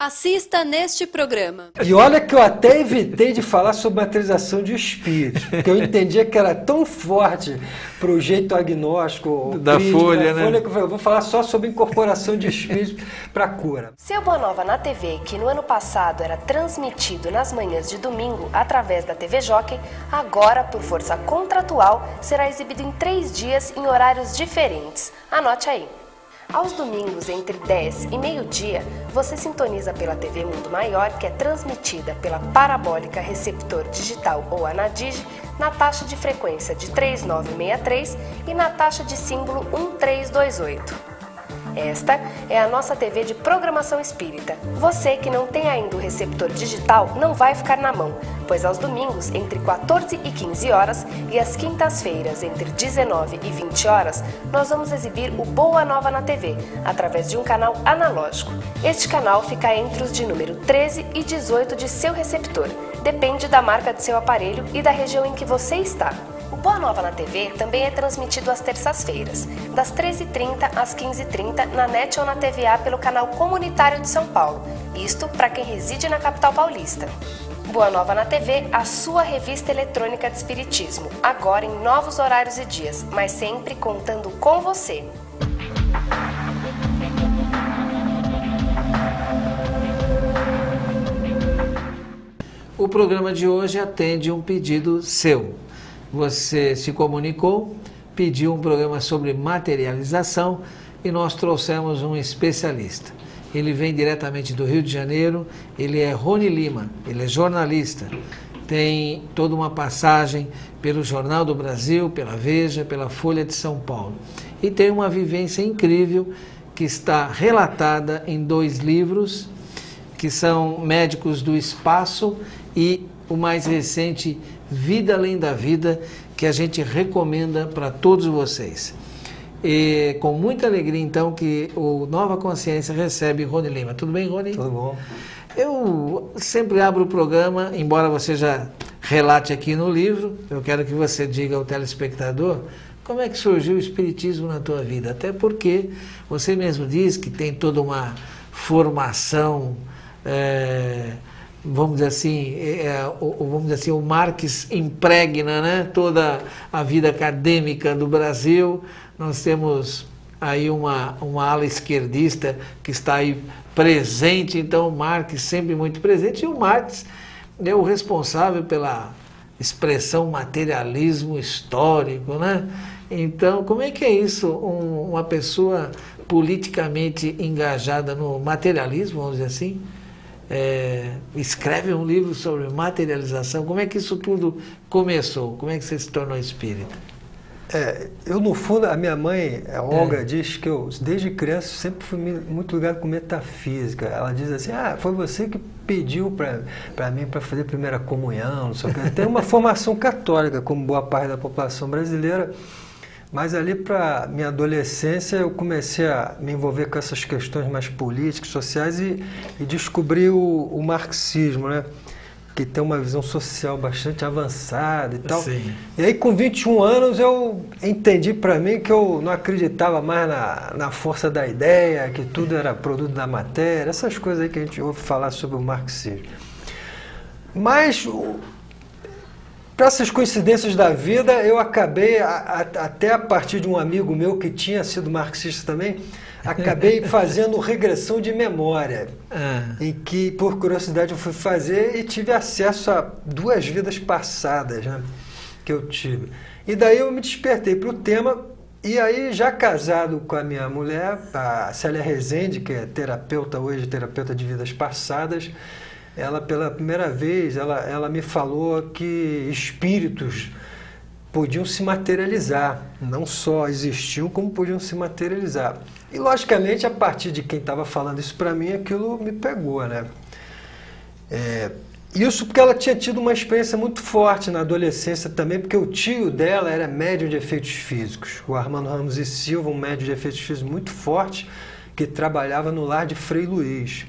Assista neste programa. E olha que eu até evitei de falar sobre materialização de espíritos, porque eu entendia que era tão forte para o jeito agnóstico da Folha, né? Que eu vou falar só sobre incorporação de espíritos para cura. Seu Boa Nova na TV, que no ano passado era transmitido nas manhãs de domingo através da TV Jockey, agora, por força contratual, será exibido em 3 dias em horários diferentes. Anote aí. Aos domingos, entre 10 e meio-dia, você sintoniza pela TV Mundo Maior, que é transmitida pela parabólica receptor digital ou ANADIG, na taxa de frequência de 3963 e na taxa de símbolo 1328. Esta é a nossa TV de programação espírita. Você que não tem ainda o receptor digital não vai ficar na mão, pois aos domingos, entre 14 e 15 horas e às quintas-feiras, entre 19 e 20 horas, nós vamos exibir o Boa Nova na TV, através de um canal analógico. Este canal fica entre os de número 13 e 18 de seu receptor. Depende da marca de seu aparelho e da região em que você está. O Boa Nova na TV também é transmitido às terças-feiras, das 13h30 às 15h30 na NET ou na TVA pelo canal comunitário de São Paulo, isto para quem reside na capital paulista. Boa Nova na TV, a sua revista eletrônica de espiritismo, agora em novos horários e dias, mas sempre contando com você. O programa de hoje atende um pedido seu. Você se comunicou, pediu um programa sobre materialização e nós trouxemos um especialista. Ele vem diretamente do Rio de Janeiro, ele é Rony Lima, ele é jornalista, tem toda uma passagem pelo Jornal do Brasil, pela Veja, pela Folha de São Paulo. E tem uma vivência incrível que está relatada em 2 livros, que são Médicos do Espaço e o mais recente, Vida Além da Vida, que a gente recomenda para todos vocês. E com muita alegria, então, que o Nova Consciência recebe Rony Lima. Tudo bem, Rony? Tudo bom. Eu sempre abro o programa, embora você já relate aqui no livro, eu quero que você diga ao telespectador como é que surgiu o Espiritismo na tua vida. Até porque você mesmo diz que tem toda uma formação... vamos dizer assim, o Marx impregna, né, toda a vida acadêmica do Brasil. Nós temos aí uma ala esquerdista que está aí presente, então o Marx sempre muito presente, e o Marx é o responsável pela expressão materialismo histórico, né? Então, como é que é isso, uma pessoa politicamente engajada no materialismo, vamos dizer assim, escreve um livro sobre materialização? Como é que isso tudo começou? Como é que você se tornou espírita? Eu, no fundo, a minha mãe, a Olga, diz que eu, desde criança, sempre fui muito ligado com metafísica. Ela diz assim, foi você que pediu para mim para fazer primeira comunhão, não sei o que. Tem uma formação católica, como boa parte da população brasileira, mas ali para minha adolescência eu comecei a me envolver com essas questões mais políticas, sociais e descobri o marxismo, né? Que tem uma visão social bastante avançada e tal. Sim. E aí com 21 anos eu entendi para mim que eu não acreditava mais na força da ideia, que tudo era produto da matéria, essas coisas aí que a gente ouve falar sobre o marxismo. Mas, para essas coincidências da vida, eu acabei, até a partir de um amigo meu que tinha sido marxista também, acabei fazendo regressão de memória, em que, por curiosidade, eu fui fazer e tive acesso a 2 vidas passadas, né, que eu tive. E daí eu me despertei para o tema, e aí, já casado com a minha mulher, a Célia Rezende, que é terapeuta hoje, terapeuta de vidas passadas, ela, pela primeira vez, ela me falou que espíritos podiam se materializar, não só existiam, como podiam se materializar. E, logicamente, a partir de quem estava falando isso para mim, aquilo me pegou, né? Isso porque ela tinha tido uma experiência muito forte na adolescência também, porque o tio dela era médium de efeitos físicos, o Armando Ramos e Silva, um médium de efeitos físicos muito forte, que trabalhava no lar de Frei Luiz.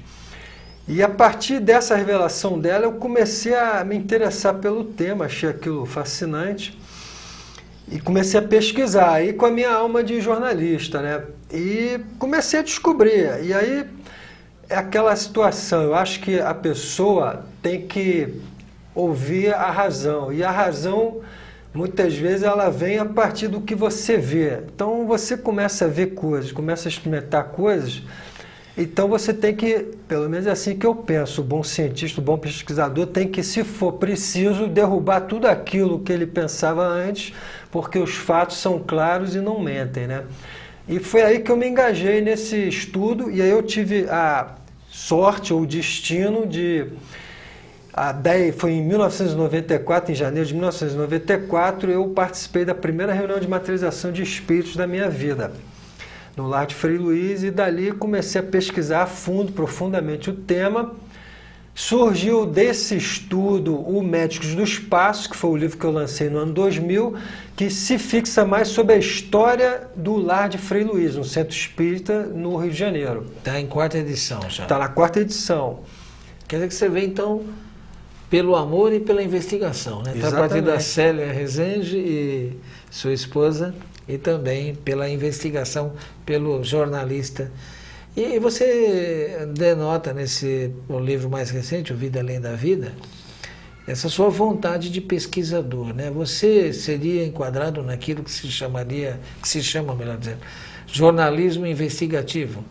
E a partir dessa revelação dela, eu comecei a me interessar pelo tema, achei aquilo fascinante e comecei a pesquisar, aí com a minha alma de jornalista, né? E comecei a descobrir. E aí é aquela situação, eu acho que a pessoa tem que ouvir a razão, e a razão, muitas vezes, ela vem a partir do que você vê. Então, você começa a ver coisas, começa a experimentar coisas, então você tem que, pelo menos é assim que eu penso, o bom cientista, o bom pesquisador tem que, se for preciso, derrubar tudo aquilo que ele pensava antes, porque os fatos são claros e não mentem, né? E foi aí que eu me engajei nesse estudo, e aí eu tive a sorte ou o destino de... Foi em 1994, em janeiro de 1994, eu participei da primeira reunião de materialização de espíritos da minha vida, no Lar de Frei Luiz, e dali comecei a pesquisar a fundo, profundamente o tema. Surgiu desse estudo o Médicos do Espaço, que foi o livro que eu lancei no ano 2000, que se fixa mais sobre a história do Lar de Frei Luiz, um centro espírita no Rio de Janeiro. Está em 4ª edição já. Está na 4ª edição. Quer dizer que você vê, então, pelo amor e pela investigação, né? Está a partir da Célia Rezende e sua esposa, e também pela investigação, pelo jornalista. E você denota nesse livro mais recente, O Vida Além da Vida, essa sua vontade de pesquisador, né? Você seria enquadrado naquilo que se chama, melhor dizendo, jornalismo investigativo.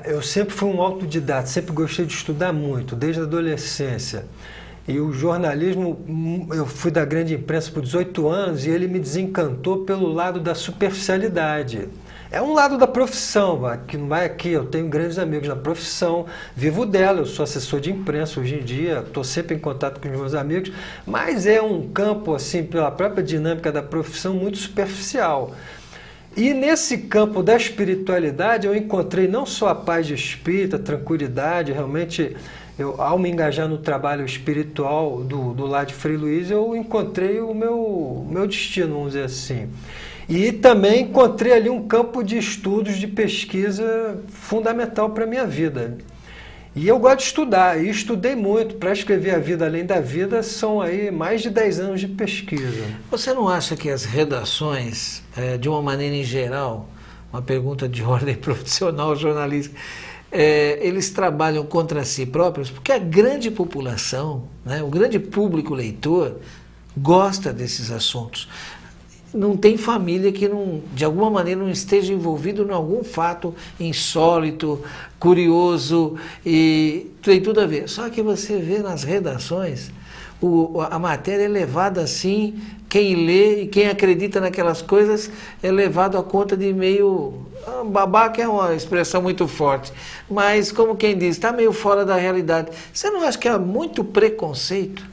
Eu sempre fui um autodidata, sempre gostei de estudar muito, desde a adolescência. E o jornalismo, eu fui da grande imprensa por 18 anos e ele me desencantou pelo lado da superficialidade. É um lado da profissão, que não vai aqui, eu tenho grandes amigos na profissão, vivo dela, eu sou assessor de imprensa hoje em dia, estou sempre em contato com os meus amigos, mas é um campo, assim, pela própria dinâmica da profissão, muito superficial. E nesse campo da espiritualidade eu encontrei não só a paz de espírito, a tranquilidade, realmente... ao me engajar no trabalho espiritual do Lar de Frei Luiz, eu encontrei o meu destino, vamos dizer assim. E também encontrei ali um campo de estudos, de pesquisa fundamental para a minha vida. E eu gosto de estudar, e estudei muito. Para escrever A Vida Além da Vida, são aí mais de 10 anos de pesquisa. Você não acha que as redações, de uma maneira em geral, uma pergunta de ordem profissional, jornalística, eles trabalham contra si próprios, porque a grande população, né, o grande público leitor, gosta desses assuntos. Não tem família que, de alguma maneira, não esteja envolvido em algum fato insólito, curioso, e tem tudo a ver. Só que você vê nas redações, a matéria é levada assim, quem lê e quem acredita naquelas coisas é levado à conta de meio... Babaca é uma expressão muito forte, mas como quem diz, está meio fora da realidade. Você não acha que há muito preconceito?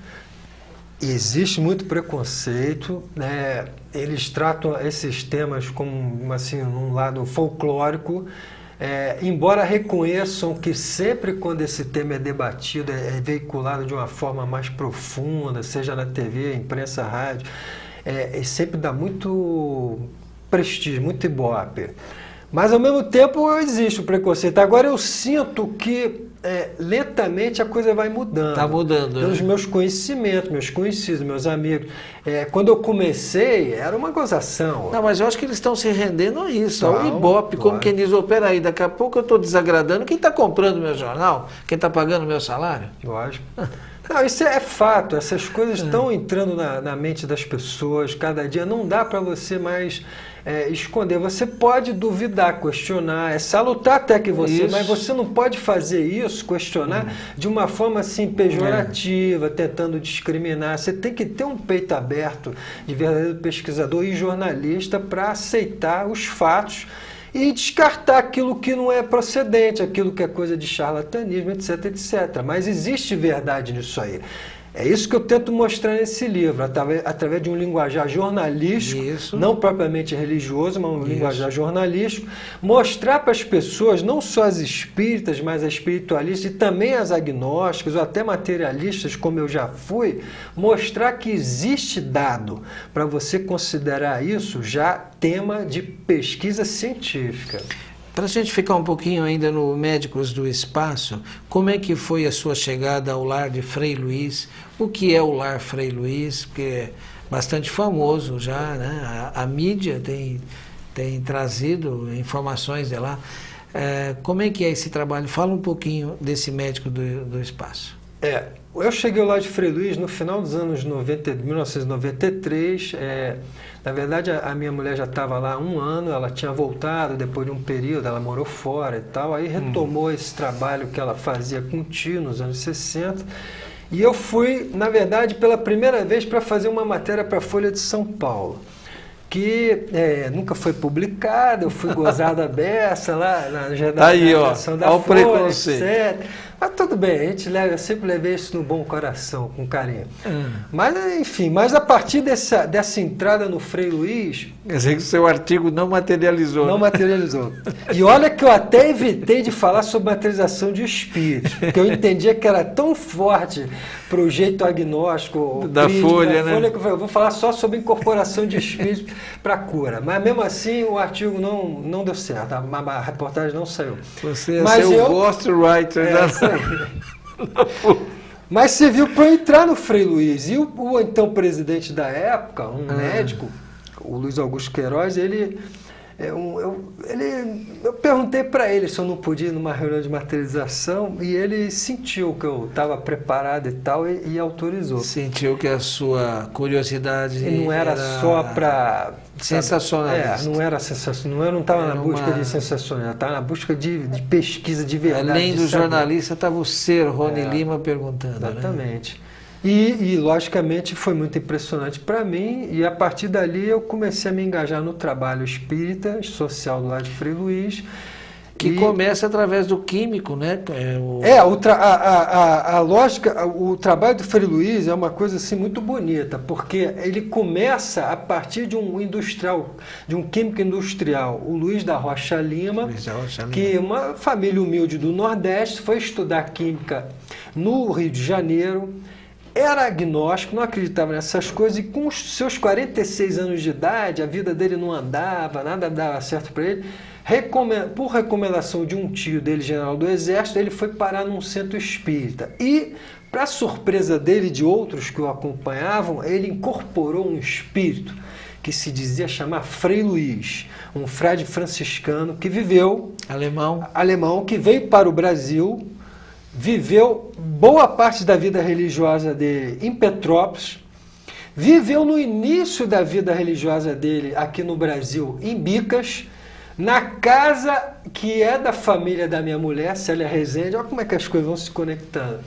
Existe muito preconceito, né? Eles tratam esses temas como, assim, num lado folclórico, embora reconheçam que sempre quando esse tema é debatido, é veiculado de uma forma mais profunda, seja na TV, imprensa, rádio, sempre dá muito prestígio, muito ibope. Mas, ao mesmo tempo, existe o preconceito. Agora, eu sinto que lentamente a coisa vai mudando. Está mudando, pelos meus conhecimentos, meus conhecidos, meus amigos. Quando eu comecei, era uma gozação. Não, mas eu acho que eles estão se rendendo a isso, ao ibope, como quem diz, peraí, daqui a pouco eu estou desagradando. Quem está comprando meu jornal? Quem está pagando meu salário? Lógico. Não, isso é fato, essas coisas estão entrando na mente das pessoas cada dia, não dá para você mais esconder. Você pode duvidar, questionar, é salutar até que você, mas você não pode fazer isso, questionar, de uma forma assim pejorativa, tentando discriminar. Você tem que ter um peito aberto de verdadeiro pesquisador e jornalista para aceitar os fatos e descartar aquilo que não é procedente, aquilo que é coisa de charlatanismo, etc, etc. Mas existe verdade nisso aí. É isso que eu tento mostrar nesse livro, através de um linguajar jornalístico, não propriamente religioso, mas um linguajar jornalístico, mostrar para as pessoas, não só as espíritas, mas as espiritualistas e também as agnósticas ou até materialistas, como eu já fui, mostrar que existe dado para você considerar isso já tema de pesquisa científica. Para a gente ficar um pouquinho ainda no Médicos do Espaço, como é que foi a sua chegada ao Lar de Frei Luiz? O que é o Lar Frei Luiz? Porque é bastante famoso já, né? A mídia tem trazido informações de lá. Como é que é esse trabalho? Fala um pouquinho desse médico do espaço. Eu cheguei lá de Frei Luiz no final dos anos 1993. Na verdade, a minha mulher já estava lá há 1 ano, ela tinha voltado depois de um período, ela morou fora e tal, aí retomou esse trabalho que ela fazia com o tio nos anos 60. E eu fui, na verdade, pela primeira vez para fazer uma matéria para a Folha de São Paulo, que nunca foi publicada. Eu fui gozada beça lá na redação da Folha, etc. Mas tudo bem, eu sempre levei isso no bom coração, com carinho. Mas, enfim, a partir dessa entrada no Frei Luiz... Quer dizer que o seu artigo não materializou. Não materializou. E olha que eu até evitei de falar sobre materialização de espíritos, porque eu entendia que era tão forte para o jeito agnóstico da Folha, né? Que eu vou falar só sobre incorporação de espíritos para cura. Mas mesmo assim o artigo não deu certo, a reportagem não saiu. Você ia ser o ghostwriter da... Mas serviu para eu entrar no Frei Luiz. E o então presidente da época, um médico, o Luiz Augusto Queiroz, eu perguntei para ele se eu não podia ir numa reunião de materialização, e ele sentiu que eu estava preparado e tal, e autorizou. Sentiu que a sua curiosidade e não era só para... sensacionalista. Não era sensacionalista. Eu não estava na busca de sensacionalista, estava na busca de pesquisa de verdade. Além do jornalista, estava o ser Rony Lima perguntando. Exatamente. Né? E, logicamente, foi muito impressionante para mim, e a partir dali eu comecei a me engajar no trabalho espírita, social do lado de Frei Luiz. Que começa através do químico, né? A lógica, o trabalho do Frei Luiz é uma coisa assim muito bonita, porque ele começa a partir de um industrial, de um químico industrial, o Luiz da Rocha Lima, que uma família humilde do Nordeste foi estudar química no Rio de Janeiro. Era agnóstico, não acreditava nessas coisas, e com os seus 46 anos de idade, a vida dele não andava, nada dava certo para ele. Por recomendação de um tio dele, general do Exército, ele foi parar num centro espírita. E, para surpresa dele e de outros que o acompanhavam, ele incorporou um espírito que se dizia chamar Frei Luiz, um frade franciscano que viveu... Alemão, que veio para o Brasil... Viveu boa parte da vida religiosa dele em Petrópolis, viveu no início da vida religiosa dele aqui no Brasil, em Bicas, na casa que é da família da minha mulher, Célia Rezende. Olha como é que as coisas vão se conectando.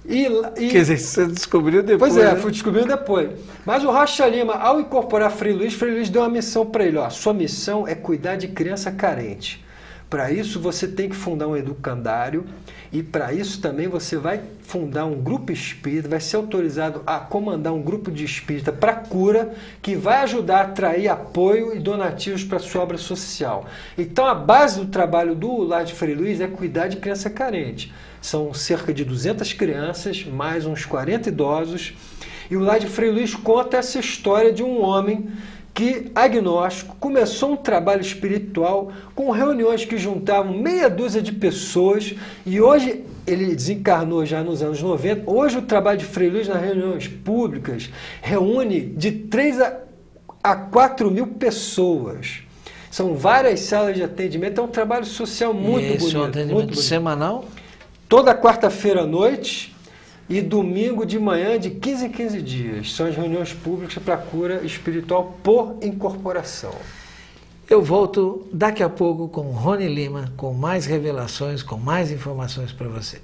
Quer dizer, você descobriu depois. Pois é, né? fui descobrindo depois. Mas o Rocha Lima, ao incorporar Frei Luiz deu uma missão para ele. Sua missão é cuidar de criança carente. Para isso você tem que fundar um educandário, e para isso também você vai fundar um grupo espírita, vai ser autorizado a comandar um grupo de espírita para cura, que vai ajudar a atrair apoio e donativos para a sua obra social. Então a base do trabalho do Lar de Frei Luiz é cuidar de criança carente. São cerca de 200 crianças, mais uns 40 idosos, e o Lar de Frei Luiz conta essa história de um homem que, agnóstico, começou um trabalho espiritual com reuniões que juntavam meia dúzia de pessoas, e hoje ele desencarnou já nos anos 90. Hoje o trabalho de Frei Luiz nas reuniões públicas reúne de 3 a 4 mil pessoas. São várias salas de atendimento, é um trabalho social muito bonito. Esse é um atendimento semanal? Toda quarta-feira à noite e domingo de manhã, de 15 em 15 dias. São as reuniões públicas para cura espiritual por incorporação. Eu volto daqui a pouco com Rony Lima, com mais revelações, com mais informações para você.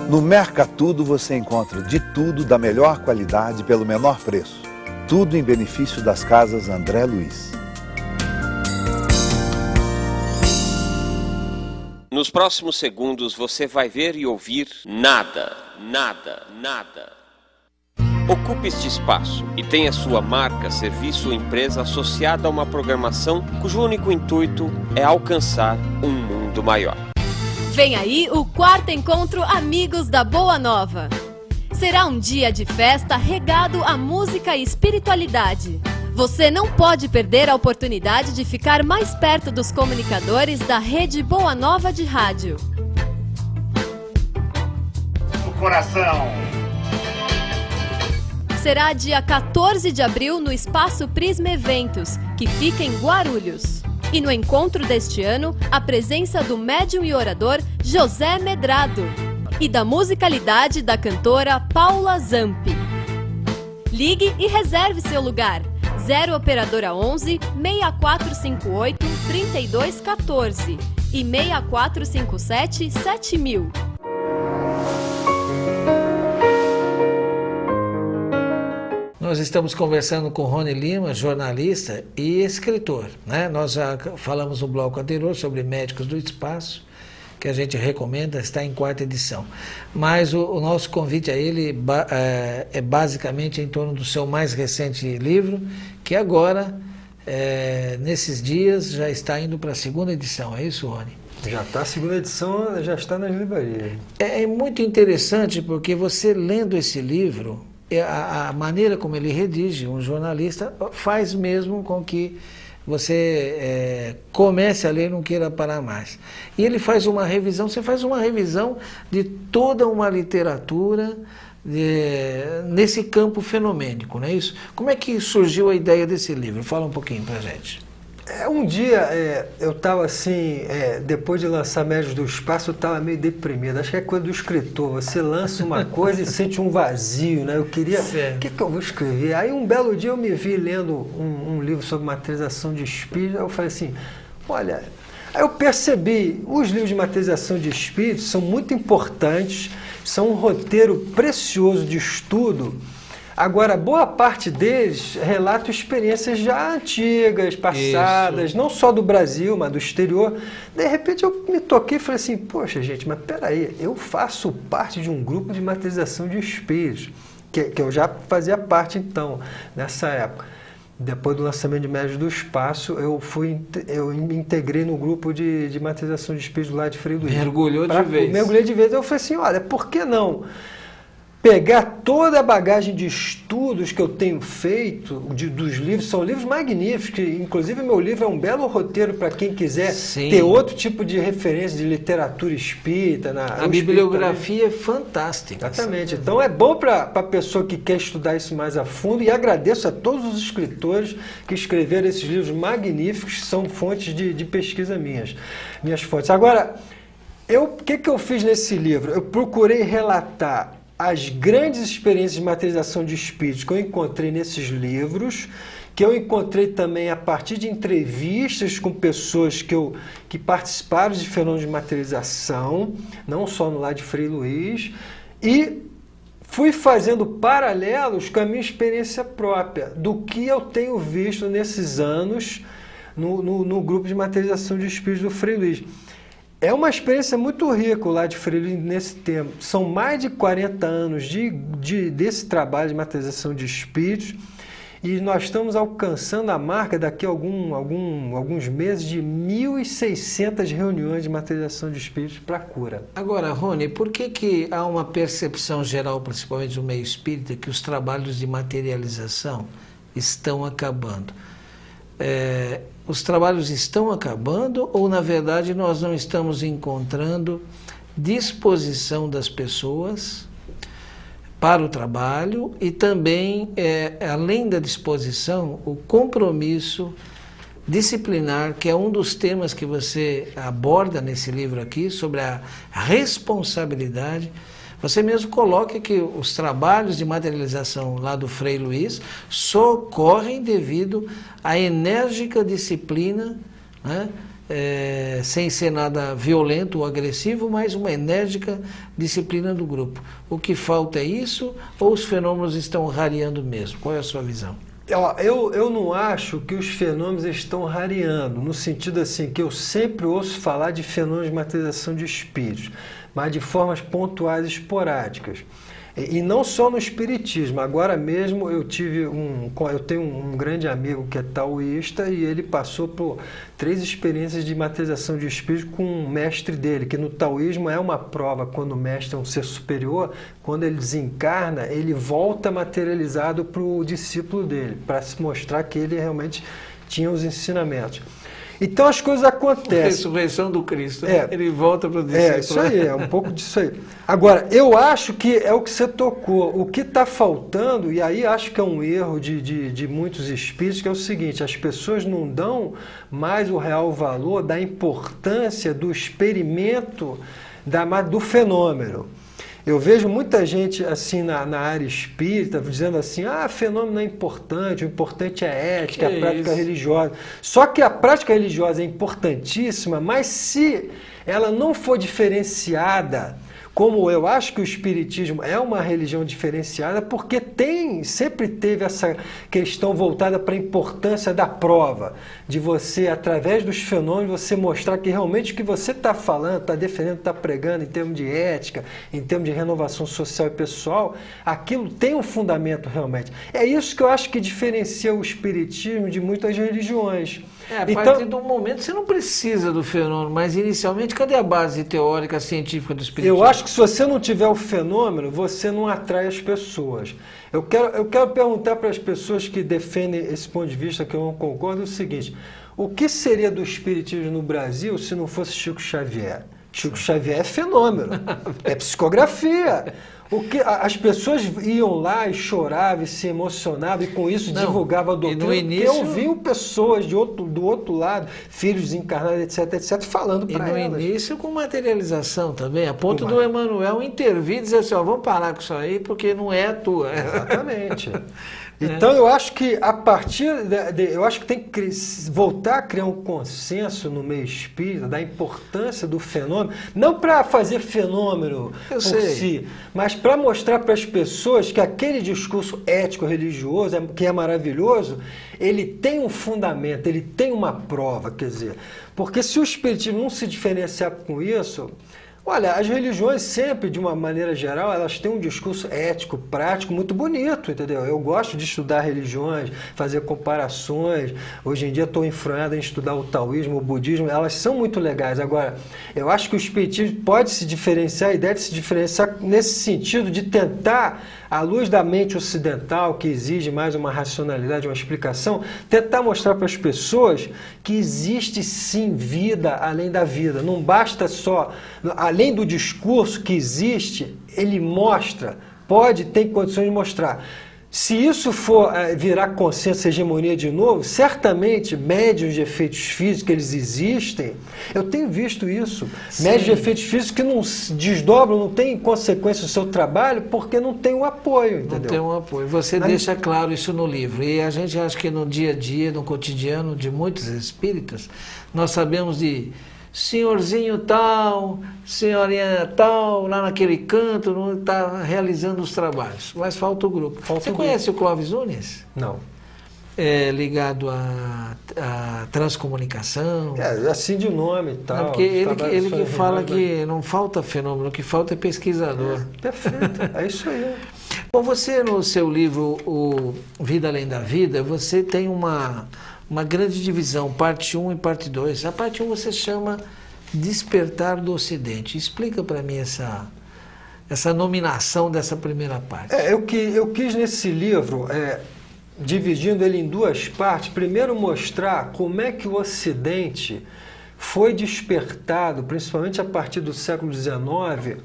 No Mercatudo você encontra de tudo da melhor qualidade pelo menor preço. Tudo em benefício das casas André Luiz. Nos próximos segundos você vai ver e ouvir nada, nada, nada. Ocupe este espaço e tenha sua marca, serviço ou empresa associada a uma programação cujo único intuito é alcançar um mundo maior. Vem aí o 4º encontro Amigos da Boa Nova. Será um dia de festa regado a música e espiritualidade. Você não pode perder a oportunidade de ficar mais perto dos comunicadores da Rede Boa Nova de Rádio. O coração. será dia 14 de abril no Espaço Prisma Eventos, que fica em Guarulhos. E no encontro deste ano, a presença do médium e orador José Medrado e da musicalidade da cantora Paula Zampi. Ligue e reserve seu lugar. 0 Operadora 11 6458 3214 e 6457 7000. Nós estamos conversando com Rony Lima, jornalista e escritor, né? Nós já falamos no bloco anterior sobre Médicos do Espaço, que a gente recomenda, está em 4ª edição. Mas o nosso convite a ele é basicamente em torno do seu mais recente livro, que agora, nesses dias, já está indo para a 2ª edição. É isso, Rony? Já está, a 2ª edição já está nas livrarias. É muito interessante porque você lendo esse livro, a maneira como ele redige, um jornalista, faz mesmo com que você comece a ler e não queira parar mais. E ele faz uma revisão, você faz uma revisão de toda uma literatura nesse campo fenomênico, não é isso? Como é que surgiu a ideia desse livro? Fala um pouquinho pra gente. Um dia eu estava assim, depois de lançar Médios do Espaço, eu estava meio deprimido. Acho que é coisa do escritor, você lança uma coisa e sente um vazio, né? Eu queria, o que eu vou escrever? Aí um belo dia eu me vi lendo um livro sobre materialização de espírito, aí eu falei assim, olha, aí eu percebi, os livros de materialização de espírito são muito importantes, são um roteiro precioso de estudo. Agora, boa parte deles relata experiências já antigas, passadas, isso, não só do Brasil, mas do exterior. De repente eu me toquei e falei assim, poxa gente, mas peraí, eu faço parte de um grupo de materialização de espíritos, que eu já fazia parte então, nessa época. Depois do lançamento de Médios do Espaço, eu me integrei no grupo de materialização de espíritos lá de Freio do Rio. Mergulhou de vez. Mergulhei de vez. Eu falei assim, olha, por que não pegar toda a bagagem de estudos que eu tenho feito, dos livros, são livros magníficos, que, inclusive meu livro é um belo roteiro para quem quiser ter outro tipo de referência de literatura espírita. A bibliografia é fantástica. Exatamente. Então é bom para a pessoa que quer estudar isso mais a fundo, e agradeço a todos os escritores que escreveram esses livros magníficos, que são fontes de pesquisa minhas fontes. Agora, o que eu fiz nesse livro? Eu procurei relatar as grandes experiências de materialização de espíritos que eu encontrei nesses livros, que eu encontrei também a partir de entrevistas com pessoas que participaram de fenômenos de materialização, não só no Lar de Frei Luiz, e fui fazendo paralelos com a minha experiência própria, do que eu tenho visto nesses anos no grupo de materialização de espíritos do Frei Luiz. É uma experiência muito rica lá de Frei Luiz nesse tempo. São mais de 40 anos desse trabalho de materialização de espíritos, e nós estamos alcançando a marca daqui a alguns meses de 1.600 reuniões de materialização de espíritos para cura. Agora, Rony, por que há uma percepção geral, principalmente no meio espírita, que os trabalhos de materialização estão acabando? Os trabalhos estão acabando ou, na verdade, nós não estamos encontrando disposição das pessoas para o trabalho e também, além da disposição, o compromisso disciplinar, que é um dos temas que você aborda nesse livro aqui, sobre a responsabilidade. Você mesmo coloca que os trabalhos de materialização lá do Frei Luiz só ocorrem devido à enérgica disciplina, né? Sem ser nada violento ou agressivo, mas uma enérgica disciplina do grupo. O que falta é isso, ou os fenômenos estão rareando mesmo? Qual é a sua visão? Eu não acho que os fenômenos estão rareando, no sentido assim, que eu sempre ouço falar de fenômenos de materialização de espíritos, mas de formas pontuais e esporádicas. E não só no espiritismo. Agora mesmo eu tenho um grande amigo que é taoísta, e ele passou por 3 experiências de materialização de espírito com um mestre dele, que no taoísmo é uma prova, quando o mestre é um ser superior, quando ele desencarna, ele volta materializado para o discípulo dele, para se mostrar que ele realmente tinha os ensinamentos. Então as coisas acontecem. Ressurreição do Cristo. Ele volta para o discípulo. Isso aí, é um pouco disso aí. Agora, eu acho que é o que você tocou. O que está faltando, e aí acho que é um erro de muitos espíritos, que é o seguinte: as pessoas não dão mais o real valor da importância do experimento do fenômeno. Eu vejo muita gente assim na área espírita dizendo assim, fenômeno é importante, o importante é a ética, a prática religiosa. Só que a prática religiosa é importantíssima, mas se ela não for diferenciada, como eu acho que o Espiritismo é uma religião diferenciada, porque sempre teve essa questão voltada para a importância da prova, de você, através dos fenômenos, você mostrar que realmente o que você está falando, está defendendo, está pregando em termos de ética, em termos de renovação social e pessoal, aquilo tem um fundamento realmente. É isso que eu acho que diferencia o Espiritismo de muitas religiões. A partir do momento você não precisa do fenômeno, mas inicialmente cadê a base teórica, científica do Espiritismo? Eu acho que se você não tiver o fenômeno, você não atrai as pessoas. Eu quero perguntar para as pessoas que defendem esse ponto de vista, que eu não concordo, o seguinte: o que seria do Espiritismo no Brasil se não fosse Chico Xavier? Chico Xavier é fenômeno, é psicografia. As pessoas iam lá e choravam e se emocionavam e com isso divulgavam a doutrina, porque ouviam pessoas do outro lado, filhos desencarnados, etc, falando para elas. E no início com materialização também, a ponto do Emmanuel intervir e dizer assim, vamos parar com isso aí porque não é a tua. Exatamente. Então eu acho que a partir eu acho que tem que voltar a criar um consenso no meio espírita da importância do fenômeno, não para fazer fenômeno por si, mas para mostrar para as pessoas que aquele discurso ético-religioso, que é maravilhoso, ele tem um fundamento, ele tem uma prova, quer dizer, porque se o Espiritismo não se diferenciar com isso, olha, as religiões sempre, de uma maneira geral, elas têm um discurso ético, prático, muito bonito, entendeu? Eu gosto de estudar religiões, fazer comparações. Hoje em dia estou influenado em estudar o taoísmo, o budismo, elas são muito legais. Agora, eu acho que o Espiritismo pode se diferenciar e deve se diferenciar nesse sentido de tentar, à luz da mente ocidental, que exige mais uma racionalidade, uma explicação, tentar mostrar para as pessoas que existe sim vida além da vida. Não basta só, além do discurso que existe, ele mostra, tem condições de mostrar. Se isso for virar consenso, hegemonia de novo, certamente médiuns de efeitos físicos, eles existem. Eu tenho visto isso. Sim. Médiuns de efeitos físicos que não desdobram, não têm consequência do seu trabalho, porque não tem um apoio, entendeu? Não tem um apoio. Você deixa claro isso no livro. E a gente acha que no dia a dia, no cotidiano de muitos espíritas, nós sabemos de senhorzinho tal, senhorinha tal, lá naquele canto, não está realizando os trabalhos. Mas falta o grupo. Você conhece o Clóvis Nunes? Não. É ligado à transcomunicação. Assim de nome e tal. Não, porque ele que fala que não falta fenômeno, o que falta é pesquisador. Perfeito, é isso aí. Bom, você no seu livro, o Vida Além da Vida, você tem uma grande divisão, parte 1 e parte 2. A parte 1 você chama Despertar do Ocidente. Explica para mim essa nominação dessa primeira parte. Eu quis nesse livro, dividindo ele em duas partes, primeiro mostrar como é que o Ocidente foi despertado, principalmente a partir do século XIX,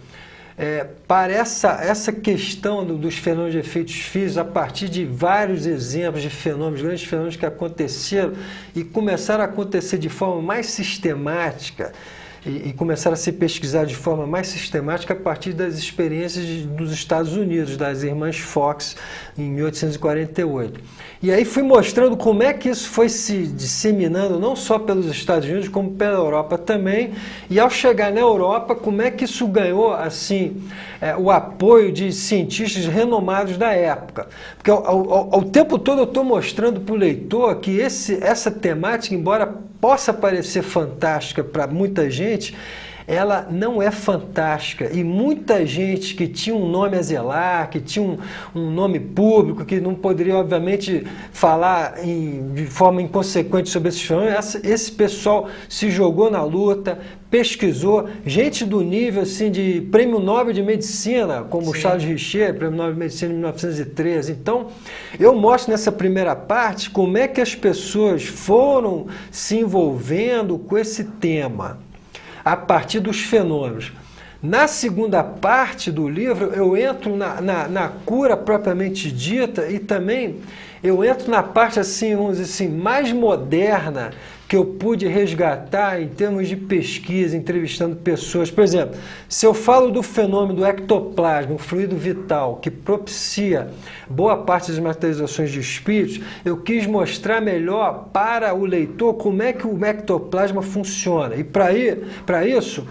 para essa questão dos fenômenos de efeitos físicos, a partir de vários exemplos de fenômenos, grandes fenômenos que aconteceram e começaram a acontecer de forma mais sistemática e começaram a ser pesquisados de forma mais sistemática a partir das experiências dos Estados Unidos, das irmãs Fox, em 1848. E aí fui mostrando como é que isso foi se disseminando, não só pelos Estados Unidos, como pela Europa também, e ao chegar na Europa, como é que isso ganhou, assim, o apoio de cientistas renomados da época. Porque ao tempo todo eu estou mostrando para o leitor que essa temática, embora possa parecer fantástica para muita gente, ela não é fantástica. E muita gente que tinha um nome a zelar, que tinha um nome público, que não poderia, obviamente, falar de forma inconsequente sobre esses fenômenos, esse pessoal se jogou na luta, pesquisou, gente do nível assim, de Prêmio Nobel de Medicina, como Charles Richer, Prêmio Nobel de Medicina em 1913. Então, eu mostro nessa primeira parte como é que as pessoas foram se envolvendo com esse tema, a partir dos fenômenos. Na segunda parte do livro, eu entro na cura propriamente dita e também eu entro na parte assim, vamos dizer assim, mais moderna, que eu pude resgatar em termos de pesquisa, entrevistando pessoas. Por exemplo, se eu falo do fenômeno do ectoplasma, um fluido vital, que propicia boa parte das materializações de espíritos, eu quis mostrar melhor para o leitor como é que o ectoplasma funciona. E para isso,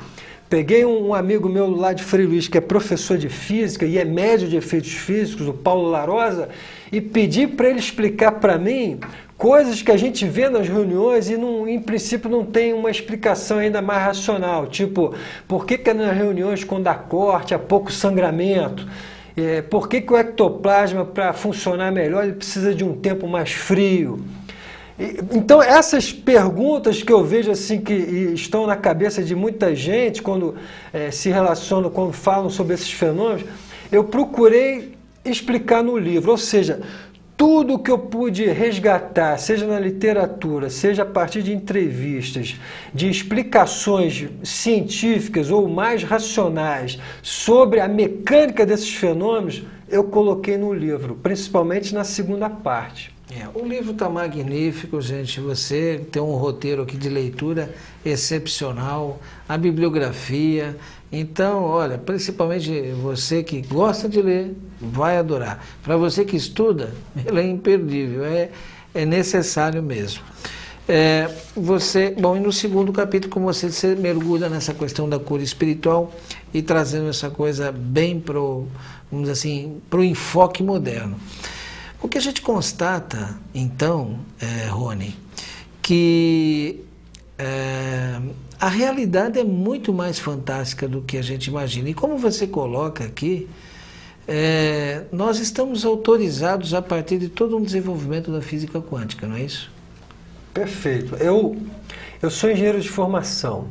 peguei um amigo meu lá de Frei Luís, que é professor de física e é médio de efeitos físicos, o Paulo Larosa, e pedi para ele explicar para mim coisas que a gente vê nas reuniões e, em princípio, não tem uma explicação ainda mais racional. Tipo, por que nas reuniões, quando há corte, há pouco sangramento? Por que o ectoplasma, para funcionar melhor, ele precisa de um tempo mais frio? Então, essas perguntas que eu vejo assim que estão na cabeça de muita gente quando se relacionam, quando falam sobre esses fenômenos, eu procurei explicar no livro. Ou seja, tudo que eu pude resgatar, seja na literatura, seja a partir de entrevistas, de explicações científicas ou mais racionais sobre a mecânica desses fenômenos, eu coloquei no livro, principalmente na segunda parte. O livro está magnífico, gente. Você tem um roteiro aqui de leitura excepcional, a bibliografia. Então, olha, principalmente você que gosta de ler, vai adorar. Para você que estuda, ele é imperdível, é necessário mesmo. Bom, e no segundo capítulo, como você mergulha nessa questão da cura espiritual e trazendo essa coisa bem vamos dizer assim, pro enfoque moderno. O que a gente constata, então, Rony, que a realidade é muito mais fantástica do que a gente imagina. E como você coloca aqui, nós estamos autorizados a partir de todo um desenvolvimento da física quântica, não é isso? Perfeito. Eu sou engenheiro de formação.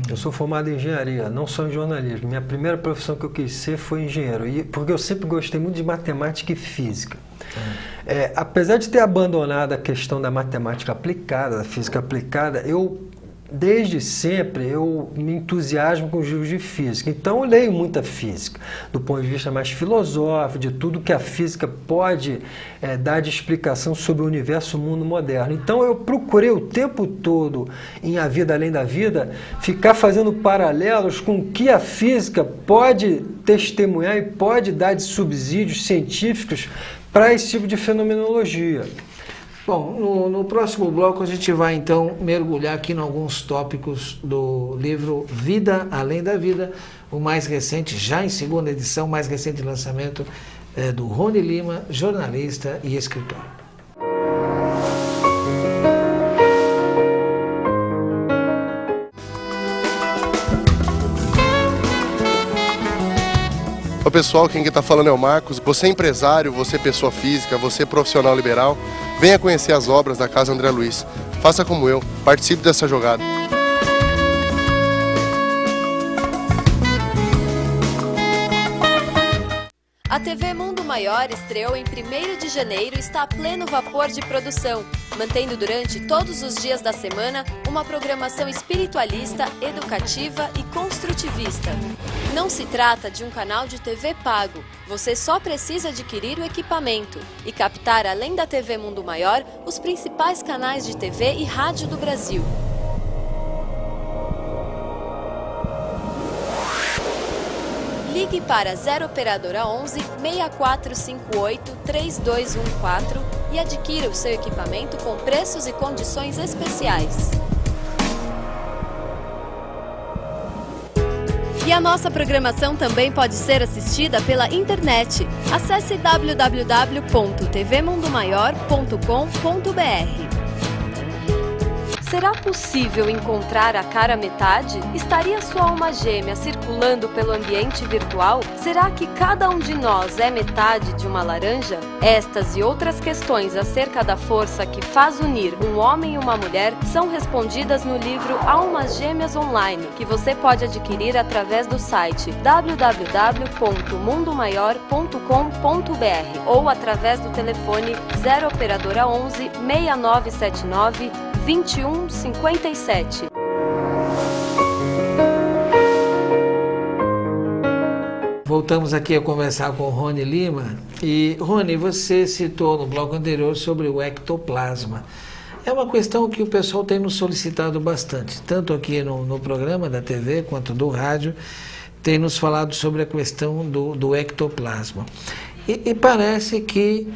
Eu sou formado em engenharia, não sou em jornalismo. Minha primeira profissão que eu quis ser foi engenheiro, porque eu sempre gostei muito de matemática e física. Apesar de ter abandonado a questão da matemática aplicada, da física aplicada, desde sempre eu me entusiasmo com os livros de física. Então eu leio muita física, do ponto de vista mais filosófico, de tudo que a física pode dar de explicação sobre o universo, o mundo moderno. Então eu procurei o tempo todo, em A Vida Além da Vida, ficar fazendo paralelos com o que a física pode testemunhar e pode dar de subsídios científicos para esse tipo de fenomenologia. Bom, no próximo bloco a gente vai então mergulhar aqui em alguns tópicos do livro Vida Além da Vida, o mais recente, já em segunda edição, mais recente lançamento do Rony Lima, jornalista e escritor. Oi pessoal, quem está falando é o Marcos. Você é empresário, você é pessoa física, você é profissional liberal, venha conhecer as obras da Casa André Luiz. Faça como eu, participe dessa jogada. A TV Mundo Maior estreou em 1º de janeiro e está a pleno vapor de produção, mantendo durante todos os dias da semana uma programação espiritualista, educativa e construtivista. Não se trata de um canal de TV pago, você só precisa adquirir o equipamento e captar, além da TV Mundo Maior, os principais canais de TV e rádio do Brasil. Ligue para 0 Operadora 11 6458 3214 e adquira o seu equipamento com preços e condições especiais. E a nossa programação também pode ser assistida pela internet. Acesse www.tvmundomaior.com.br. Será possível encontrar a cara metade? Estaria sua alma gêmea circulando pelo ambiente virtual? Será que cada um de nós é metade de uma laranja? Estas e outras questões acerca da força que faz unir um homem e uma mulher são respondidas no livro Almas Gêmeas Online, que você pode adquirir através do site www.mundomaior.com.br ou através do telefone 0 operadora 11 6979 2157. Voltamos aqui a conversar com o Rony Lima. E, Rony, você citou no bloco anterior sobre o ectoplasma. É uma questão que o pessoal tem nos solicitado bastante, tanto aqui no programa da TV quanto do rádio, tem nos falado sobre a questão do ectoplasma. E parece que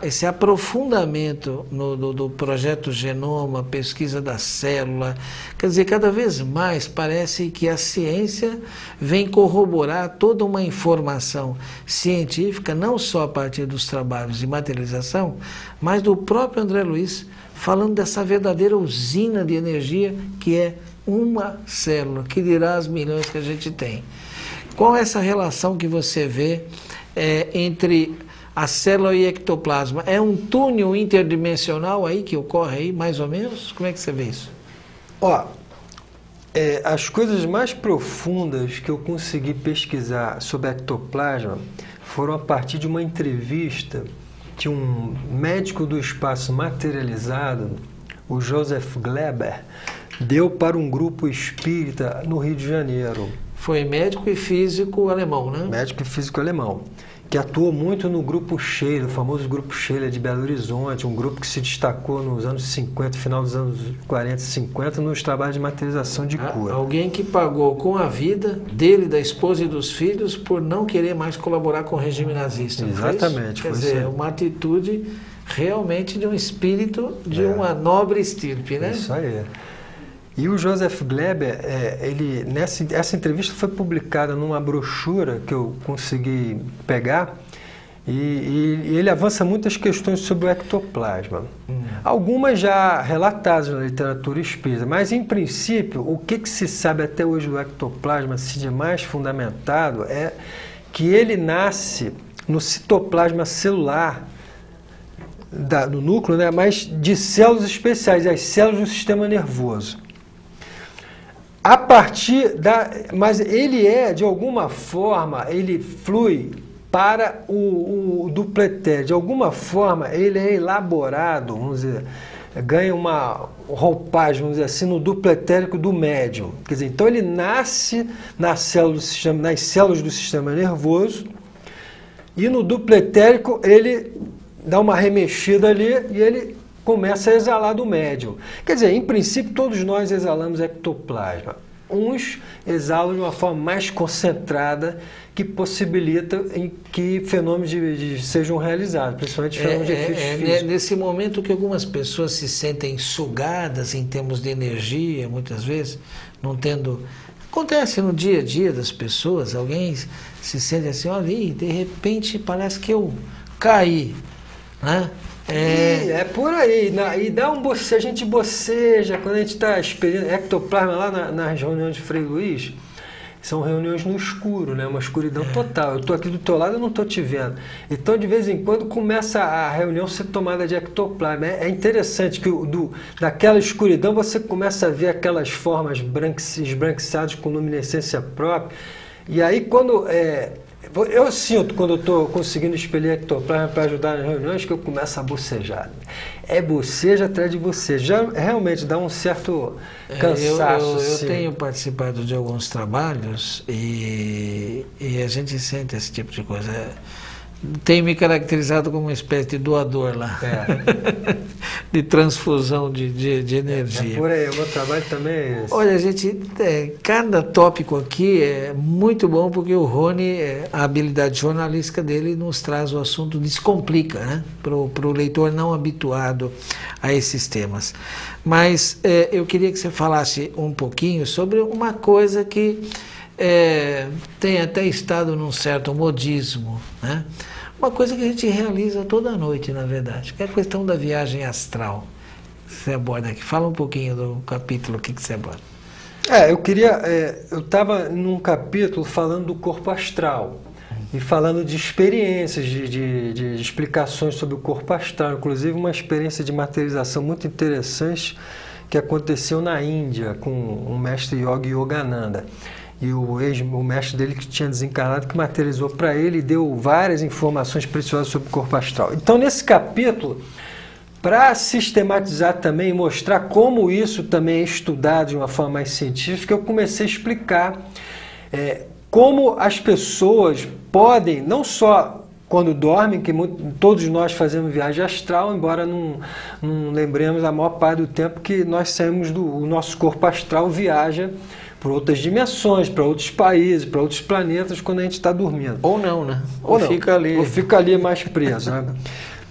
esse aprofundamento do projeto Genoma, pesquisa da célula, quer dizer, cada vez mais parece que a ciência vem corroborar toda uma informação científica, não só a partir dos trabalhos de materialização, mas do próprio André Luiz, falando dessa verdadeira usina de energia que é uma célula, que dirá as milhões que a gente tem. Qual é essa relação que você vê entre a célula e ectoplasma? É um túnel interdimensional aí que ocorre aí, mais ou menos? Como é que você vê isso? As coisas mais profundas que eu consegui pesquisar sobre ectoplasma foram a partir de uma entrevista que um médico do espaço materializado, o Joseph Gleber, deu para um grupo espírita no Rio de Janeiro. Foi médico e físico alemão, né? Médico e físico alemão, que atuou muito no Grupo Sheila, o famoso Grupo Sheila de Belo Horizonte, um grupo que se destacou nos anos 50, final dos anos 40 e 50, nos trabalhos de materialização de cura. Alguém que pagou com a vida dele, da esposa e dos filhos, por não querer mais colaborar com o regime nazista. Exatamente. Quer dizer, uma atitude realmente de um espírito de uma nobre estirpe, né? Isso aí. E o Joseph Gleber, essa entrevista foi publicada numa brochura que eu consegui pegar, e ele avança muitas questões sobre o ectoplasma. Algumas já relatadas na literatura espírita, mas em princípio, o que se sabe até hoje do ectoplasma, se de mais fundamentado, é que ele nasce no citoplasma celular, do núcleo, né, mas de células especiais, as células do sistema nervoso. A partir mas ele de alguma forma, ele flui para o dupletério. De alguma forma, ele é elaborado, vamos dizer, ganha uma roupagem, vamos dizer assim, no dupletérico do médium. Quer dizer, então ele nasce nas células do sistema nervoso, e no dupletérico ele dá uma remexida ali e ele começa a exalar do médium. Quer dizer, em princípio, todos nós exalamos ectoplasma. Uns exalam de uma forma mais concentrada, que possibilita em que fenômenos sejam realizados, principalmente fenômenos de efeitos físicos. Nesse momento que algumas pessoas se sentem sugadas em termos de energia, muitas vezes, não tendo... Acontece no dia a dia das pessoas, alguém se sente assim, olha, de repente parece que eu caí, né? É por aí, e dá um bocejo, a gente boceja, quando a gente está experimentando ectoplasma lá nas reuniões de Frei Luiz, são reuniões no escuro, né? Uma escuridão total. Eu estou aqui do teu lado, eu não estou te vendo. Então, de vez em quando, começa a reunião a ser tomada de ectoplasma. É interessante que daquela escuridão você começa a ver aquelas formas esbranquiçadas com luminescência própria. E aí, quando... eu sinto, quando eu estou conseguindo expelir ectoplasma para ajudar nas reuniões, que eu começo a bocejar. É bocejo atrás de bocejo. Já realmente dá um certo cansaço. Eu tenho participado de alguns trabalhos e a gente sente esse tipo de coisa. Tenho me caracterizado como uma espécie de doador lá, de transfusão de energia. Por aí, o meu trabalho também é esse. Olha, cada tópico aqui é muito bom, porque o Rony, a habilidade jornalística dele nos traz o assunto, descomplica, né? Para o leitor não habituado a esses temas. Mas eu queria que você falasse um pouquinho sobre uma coisa que tem até estado num certo modismo, né? Uma coisa que a gente realiza toda noite, na verdade, que é a questão da viagem astral. você aborda aqui? Fala um pouquinho do capítulo, o que você aborda. Eu estava num capítulo falando do corpo astral e falando de experiências, de explicações sobre o corpo astral, inclusive uma experiência de materialização muito interessante que aconteceu na Índia com um mestre yogi Yogananda. E o mestre dele que tinha desencarnado, que materializou para ele e deu várias informações preciosas sobre o corpo astral. Então, nesse capítulo, para sistematizar também e mostrar como isso também é estudado de uma forma mais científica, eu comecei a explicar como as pessoas podem, não só quando dormem, que todos nós fazemos viagem astral, embora não lembremos a maior parte do tempo que nós saímos o nosso corpo astral viaja por outras dimensões, para outros países, para outros planetas, quando a gente está dormindo. Ou não, né? Ou não. Fica ali mais preso, né?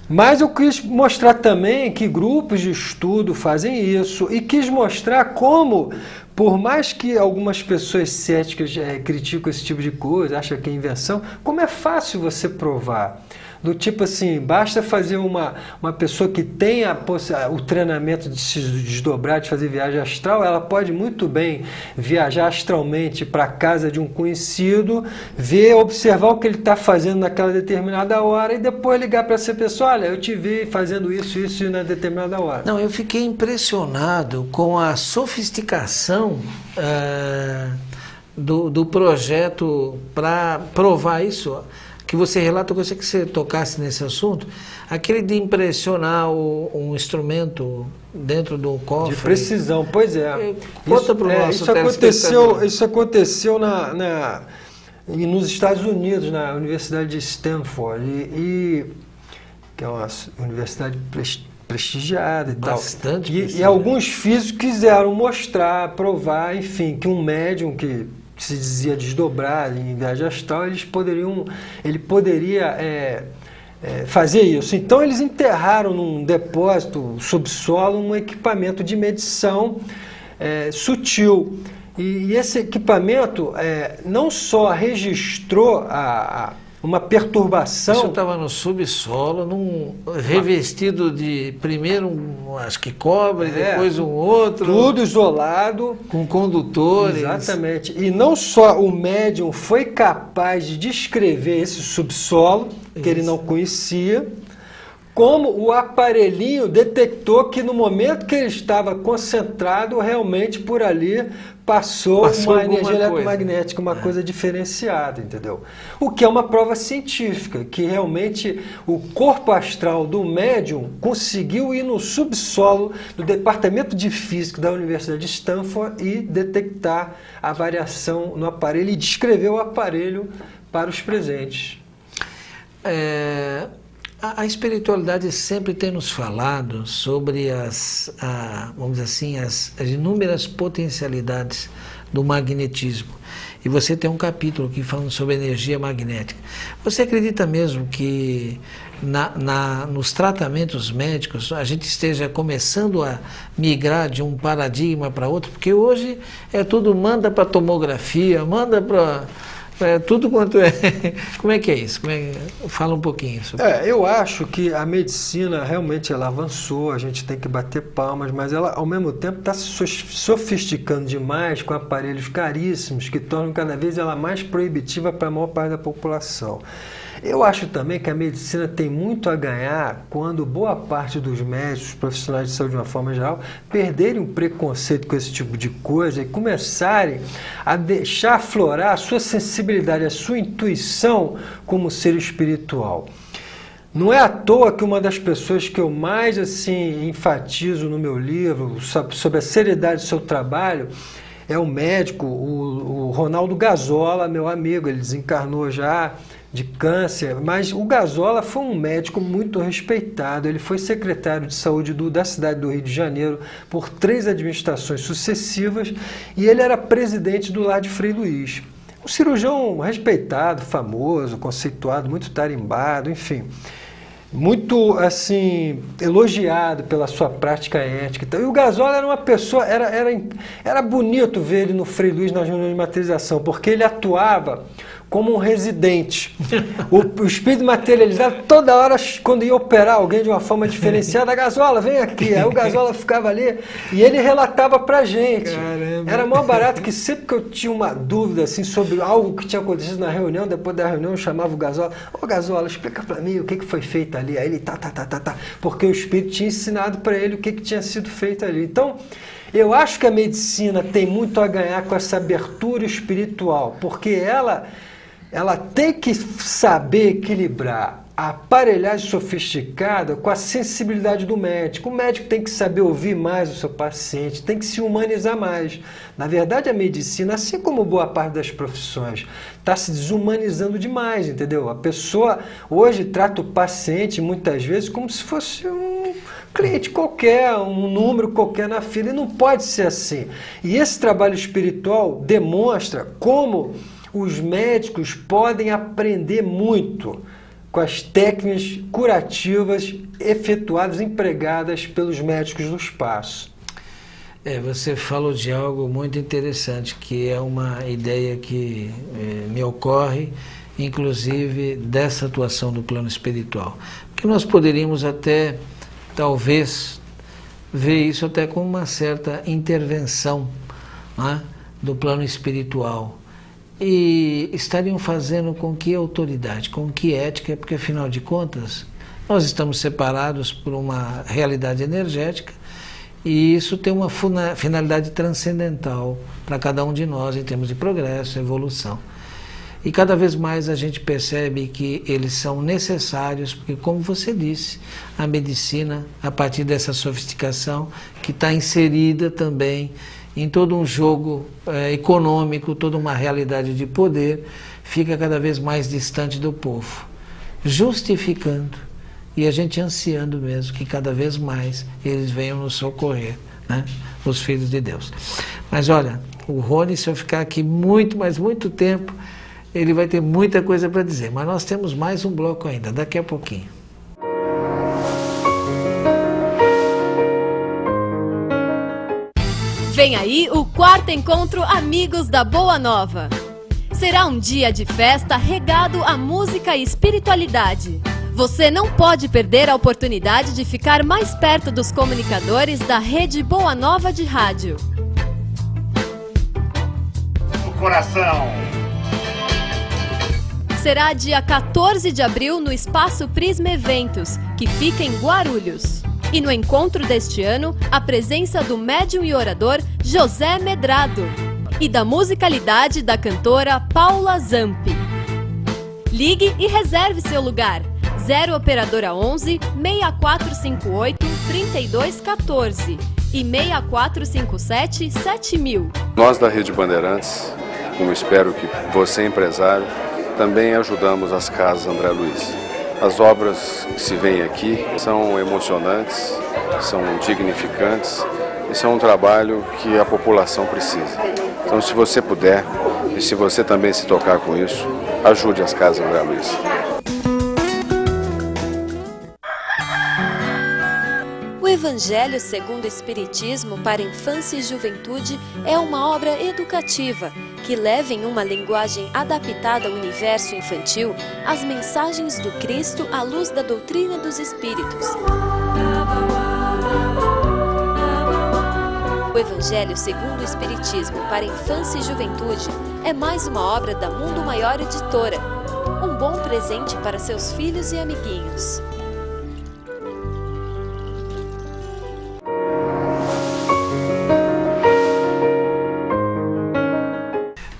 Mas eu quis mostrar também que grupos de estudo fazem isso e quis mostrar como, por mais que algumas pessoas céticas criticam esse tipo de coisa, acham que é invenção, como é fácil você provar. Do tipo assim, basta fazer uma pessoa que tenha o treinamento de se desdobrar, de fazer viagem astral, ela pode muito bem viajar astralmente para a casa de um conhecido, observar o que ele está fazendo naquela determinada hora e depois ligar para essa pessoa, olha, eu te vi fazendo isso na determinada hora. Não, eu fiquei impressionado com a sofisticação do projeto para provar isso. Que você relata, eu gostaria que você tocasse nesse assunto, aquele de impressionar um instrumento dentro do cofre. De precisão, pois é. Conta para o nosso isso aconteceu nos Estados Unidos, na Universidade de Stanford, que é uma universidade prestigiada e Bastante tal. E alguns físicos quiseram mostrar, provar, enfim, que um médium que se dizia desdobrar em viagem astral, ele poderia fazer isso. Então eles enterraram num depósito subsolo um equipamento de medição sutil. E esse equipamento não só registrou uma perturbação. Isso estava no subsolo, revestido de primeiro acho que cobre, depois um outro. Tudo isolado. Com condutores. Exatamente. E não só o médium foi capaz de descrever esse subsolo, que ele não conhecia, como o aparelhinho detectou que no momento que ele estava concentrado, realmente por ali passou uma energia eletromagnética, uma coisa diferenciada, entendeu? O que é uma prova científica, que realmente o corpo astral do médium conseguiu ir no subsolo do Departamento de Física da Universidade de Stanford e detectar a variação no aparelho e descrever o aparelho para os presentes. A espiritualidade sempre tem nos falado sobre vamos dizer assim, as inúmeras potencialidades do magnetismo. E você tem um capítulo aqui falando sobre energia magnética. Você acredita mesmo que nos tratamentos médicos a gente esteja começando a migrar de um paradigma para outro? Porque hoje tudo manda para tomografia, manda para... tudo quanto é. Como é que é isso? Fala um pouquinho sobre isso. Eu acho que a medicina realmente ela avançou, a gente tem que bater palmas, mas ela ao mesmo tempo está se sofisticando demais com aparelhos caríssimos que tornam cada vez ela mais proibitiva para a maior parte da população. Eu acho também que a medicina tem muito a ganhar quando boa parte dos médicos, profissionais de saúde de uma forma geral, perderem o preconceito com esse tipo de coisa e começarem a deixar aflorar a sua sensibilidade, a sua intuição como ser espiritual. Não é à toa que uma das pessoas que eu mais enfatizo no meu livro sobre a seriedade do seu trabalho é o médico, o Ronaldo Gazola, meu amigo. Ele desencarnou já de câncer, mas o Gazola foi um médico muito respeitado. Ele foi secretário de saúde da cidade do Rio de Janeiro por 3 administrações sucessivas e ele era presidente do Lar de Frei Luís. Um cirurgião respeitado, famoso, conceituado, muito tarimbado, enfim. Muito, elogiado pela sua prática ética. E o Gazola era uma pessoa, era bonito ver ele no Frei Luís nas reuniões de materialização, porque ele atuava como um residente. O espírito materializado, toda hora, quando ia operar alguém de uma forma diferenciada, Gazola, vem aqui. Aí o Gazola ficava ali e ele relatava pra gente. Caramba. Era mó barato que sempre que eu tinha uma dúvida assim, sobre algo que tinha acontecido na reunião, depois da reunião eu chamava o Gazola. Ô Gazola, explica pra mim o que foi feito ali. Aí ele tá. Porque o espírito tinha ensinado pra ele o que tinha sido feito ali. Então, eu acho que a medicina tem muito a ganhar com essa abertura espiritual, porque ela tem que saber equilibrar a aparelhagem sofisticada com a sensibilidade do médico. O médico tem que saber ouvir mais o seu paciente, tem que se humanizar mais. Na verdade, a medicina, assim como boa parte das profissões, está se desumanizando demais, entendeu? A pessoa hoje trata o paciente, muitas vezes, como se fosse um cliente qualquer, um número qualquer na fila, e não pode ser assim. E esse trabalho espiritual demonstra como os médicos podem aprender muito com as técnicas curativas efetuadas, empregadas pelos médicos do espaço. Você falou de algo muito interessante, que é uma ideia que me ocorre, inclusive dessa atuação do plano espiritual. Que nós poderíamos até, talvez, ver isso até com uma certa intervenção, né, do plano espiritual. E estariam fazendo com que autoridade, com que ética, porque afinal de contas nós estamos separados por uma realidade energética e isso tem uma finalidade transcendental para cada um de nós em termos de progresso, evolução. E cada vez mais a gente percebe que eles são necessários, porque, como você disse, a medicina, a partir dessa sofisticação que está inserida também em todo um jogo econômico, toda uma realidade de poder, fica cada vez mais distante do povo, justificando e a gente ansiando mesmo que cada vez mais eles venham nos socorrer, né? Os filhos de Deus. Mas olha, o Rony, se eu ficar aqui muito tempo, ele vai ter muita coisa para dizer, mas nós temos mais um bloco ainda, daqui a pouquinho. Vem aí o 4º encontro Amigos da Boa Nova. Será um dia de festa regado a música e espiritualidade. Você não pode perder a oportunidade de ficar mais perto dos comunicadores da Rede Boa Nova de rádio. O coração. Será dia 14 de abril no Espaço Prisma Eventos, que fica em Guarulhos. E no encontro deste ano, a presença do médium e orador José Medrado e da musicalidade da cantora Paula Zampi. Ligue e reserve seu lugar. 0 Operadora 11 6458 3214 e 6457 7000. Nós da Rede Bandeirantes, como espero que você, empresário, também ajudamos as casas André Luiz. As obras que se veem aqui são emocionantes, são dignificantes e são um trabalho que a população precisa. Então, se você puder e se você também se tocar com isso, ajude as casas André Luiz. O Evangelho segundo o Espiritismo para Infância e Juventude é uma obra educativa que leva em uma linguagem adaptada ao universo infantil as mensagens do Cristo à luz da doutrina dos Espíritos. O Evangelho segundo o Espiritismo para Infância e Juventude é mais uma obra da Mundo Maior Editora. Um bom presente para seus filhos e amiguinhos.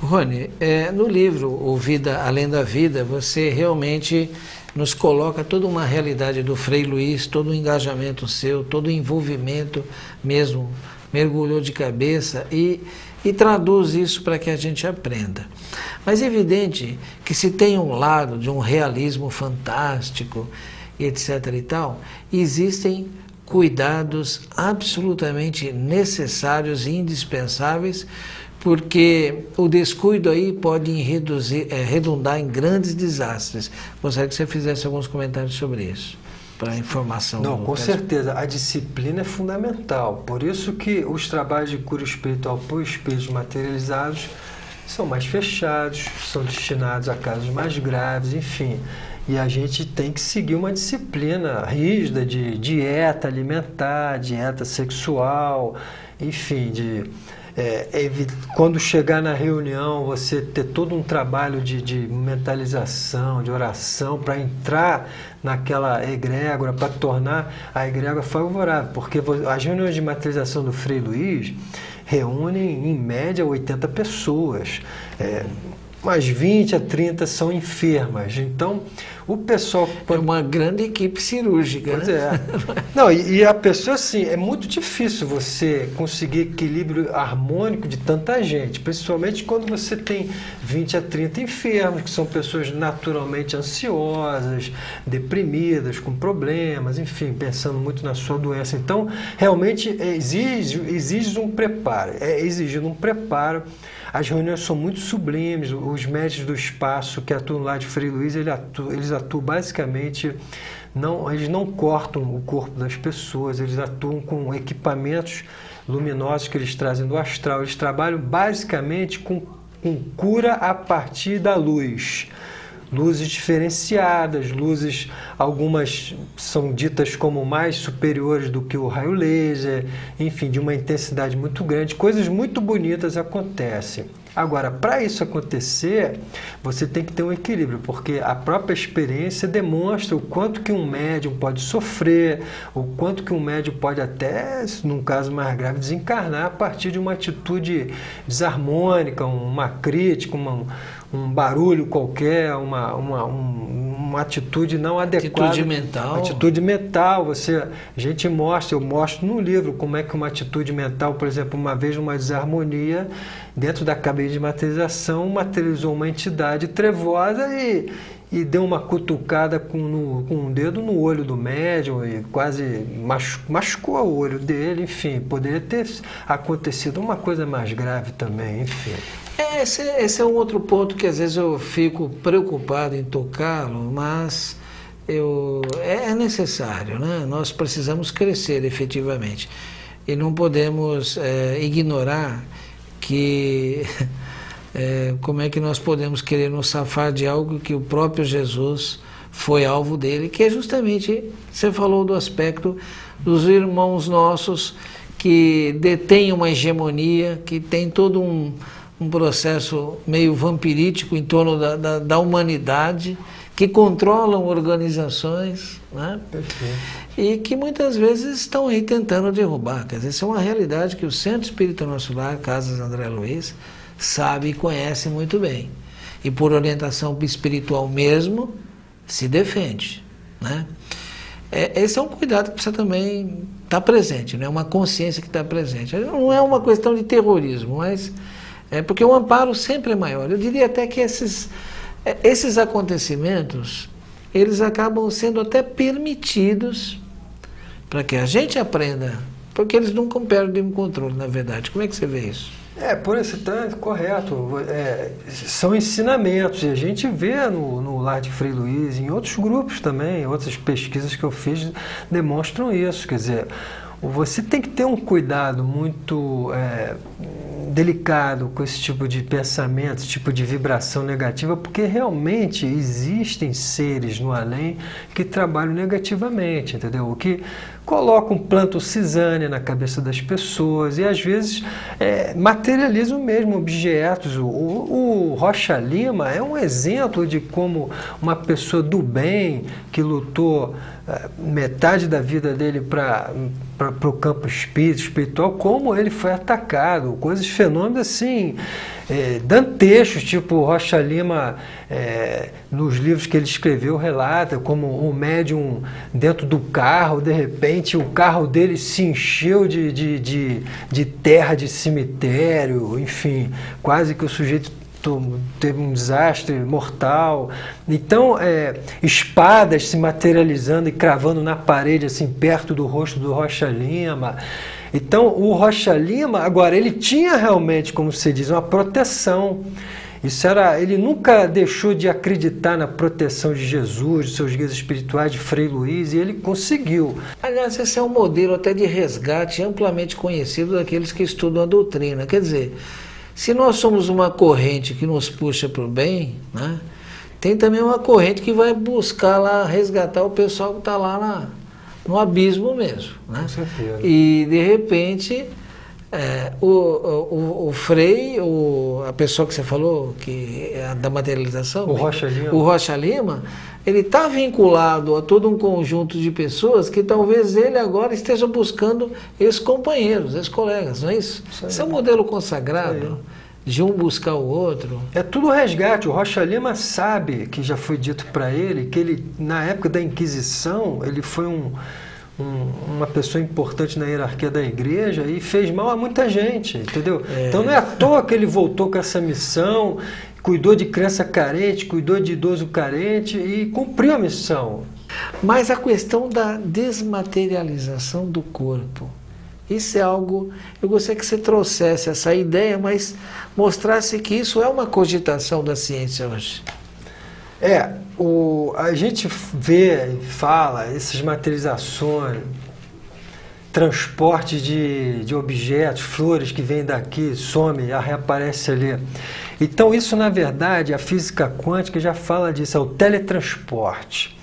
Rony, no livro O Vida Além da Vida, você realmente nos coloca toda uma realidade do Frei Luiz, todo o engajamento seu, todo o envolvimento mesmo, mergulhou de cabeça e traduz isso para que a gente aprenda. Mas é evidente que se tem um lado de um realismo fantástico, etc. e tal, existem cuidados absolutamente necessários e indispensáveis, porque o descuido aí pode redundar em grandes desastres. Gostaria que você fizesse alguns comentários sobre isso, para a informação. Não, com certeza. A disciplina é fundamental. Por isso que os trabalhos de cura espiritual por espíritos materializados são mais fechados, são destinados a casos mais graves, enfim. E a gente tem que seguir uma disciplina rígida de dieta alimentar, dieta sexual, enfim, quando chegar na reunião, você ter todo um trabalho de mentalização, de oração, para entrar naquela egrégora, para tornar a egrégora favorável, porque as reuniões de materialização do Frei Luiz reúnem, em média, 80 pessoas. Umas 20 a 30 são enfermas. Então, o pessoal... É uma grande equipe cirúrgica. Pois né? é. Não, e a pessoa, assim, é muito difícil você conseguir equilíbrio harmônico de tanta gente, principalmente quando você tem 20 a 30 enfermos, que são pessoas naturalmente ansiosas, deprimidas, com problemas, enfim, pensando muito na sua doença. Então, realmente, exige um preparo. É exigido um preparo. As reuniões são muito sublimes, os médicos do espaço que atuam lá de Frei Luiz, eles atuam basicamente, eles não cortam o corpo das pessoas, eles atuam com equipamentos luminosos que eles trazem do astral, eles trabalham basicamente com cura a partir da luz. Luzes diferenciadas, luzes, algumas são ditas como mais superiores do que o raio laser, enfim, de uma intensidade muito grande, coisas muito bonitas acontecem. Agora, para isso acontecer, você tem que ter um equilíbrio, porque a própria experiência demonstra o quanto que um médium pode sofrer, o quanto que um médium pode até, num caso mais grave, desencarnar a partir de uma atitude desarmônica, uma crítica, um barulho qualquer, uma atitude não adequada. Atitude mental. Atitude mental. A gente mostra, eu mostro no livro como é que uma atitude mental, por exemplo, uma vez numa desarmonia, dentro da cabine de materialização, materializou uma entidade trevosa e deu uma cutucada com um dedo no olho do médium e quase machucou o olho dele, enfim, poderia ter acontecido uma coisa mais grave também, enfim. Esse é um outro ponto que às vezes eu fico preocupado em tocá-lo, mas é necessário, né? Nós precisamos crescer efetivamente e não podemos ignorar que como é que nós podemos querer nos safar de algo que o próprio Jesus foi alvo dele, que é justamente, você falou do aspecto dos irmãos nossos que detêm uma hegemonia, que tem todo um processo meio vampirítico em torno da humanidade, que controlam organizações, né? E que muitas vezes estão aí tentando derrubar. Quer dizer, isso é uma realidade que o Centro Espírita Nosso Lar, Casas André Luiz, sabe e conhece muito bem. E por orientação espiritual mesmo, se defende, né? Esse é um cuidado que precisa também estar presente, né? Uma consciência que está presente. Não é uma questão de terrorismo, mas porque o amparo sempre é maior. Eu diria até que esses acontecimentos, eles acabam sendo até permitidos para que a gente aprenda, porque eles nunca perdem o controle, na verdade. Como é que você vê isso? Por isso está correto. São ensinamentos, e a gente vê no Lar de Frei Luiz, em outros grupos também, outras pesquisas que eu fiz demonstram isso. Quer dizer, você tem que ter um cuidado muito delicado com esse tipo de pensamento, esse tipo de vibração negativa, porque realmente existem seres no além que trabalham negativamente, entendeu? Que colocam plantam cisânia na cabeça das pessoas e às vezes materializam mesmo objetos. O Rocha Lima é um exemplo de como uma pessoa do bem que lutou metade da vida dele para o campo espiritual, como ele foi atacado, fenômenos assim, dantescos, tipo o Rocha Lima, nos livros que ele escreveu, relata como um médium dentro do carro, de repente o carro dele se encheu de terra de cemitério, enfim, quase que o sujeito teve um desastre mortal. Então, espadas se materializando e cravando na parede, assim, perto do rosto do Rocha Lima. Então, o Rocha Lima, agora, ele tinha realmente, como você diz, uma proteção. Ele nunca deixou de acreditar na proteção de Jesus, de seus guias espirituais, de Frei Luiz, e ele conseguiu. Aliás, esse é um modelo até de resgate amplamente conhecido daqueles que estudam a doutrina. Quer dizer, Se nós somos uma corrente que nos puxa para o bem, né, tem também uma corrente que vai buscar lá, resgatar o pessoal que está lá no abismo mesmo. Né? Com certeza. E, de repente, o Frei, a pessoa que você falou, que é da materialização, o Rocha Lima, ele está vinculado a todo um conjunto de pessoas que talvez ele agora esteja buscando ex-companheiros, ex-colegas, não é isso? Isso é um modelo consagrado, de um buscar o outro. É tudo resgate. O Rocha Lima sabe, que já foi dito para ele, que ele, na época da Inquisição, ele foi uma pessoa importante na hierarquia da igreja e fez mal a muita gente, entendeu? Então não é à toa que ele voltou com essa missão, cuidou de criança carente, cuidou de idoso carente e cumpriu a missão. Mas a questão da desmaterialização do corpo, isso é algo, eu gostaria que você trouxesse essa ideia, mas mostrasse que isso é uma cogitação da ciência hoje. A gente vê e fala essas materializações, transporte de objetos, flores que vêm daqui, some, reaparece ali. Então isso, na verdade, a física quântica já fala disso, é o teletransporte.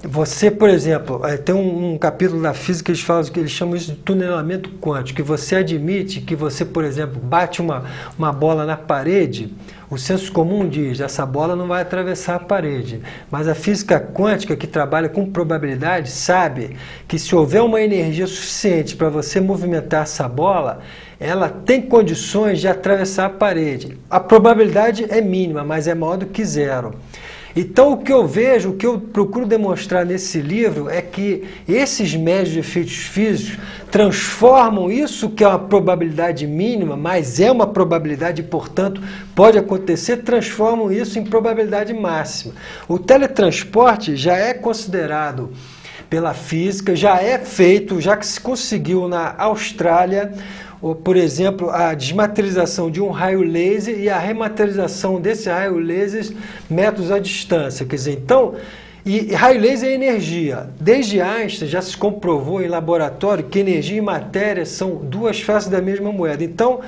Você, por exemplo, tem um capítulo da física que eles chamam isso de tunelamento quântico, que você admite que você, por exemplo, bate uma bola na parede, o senso comum diz, essa bola não vai atravessar a parede, mas a física quântica, que trabalha com probabilidade, sabe que se houver uma energia suficiente para você movimentar essa bola, ela tem condições de atravessar a parede. A probabilidade é mínima, mas é maior do que zero. Então, o que eu vejo, o que eu procuro demonstrar nesse livro é que esses médios de efeitos físicos transformam isso que é uma probabilidade mínima, mas é uma probabilidade e, portanto, pode acontecer, transformam isso em probabilidade máxima. O teletransporte já é considerado pela física, já é feito, já que se conseguiu na Austrália, por exemplo, a desmaterialização de um raio laser e a rematerialização desse raio laser metros à distância. Quer dizer, então, e raio laser é energia. Desde Einstein já se comprovou em laboratório que energia e matéria são duas faces da mesma moeda. Então,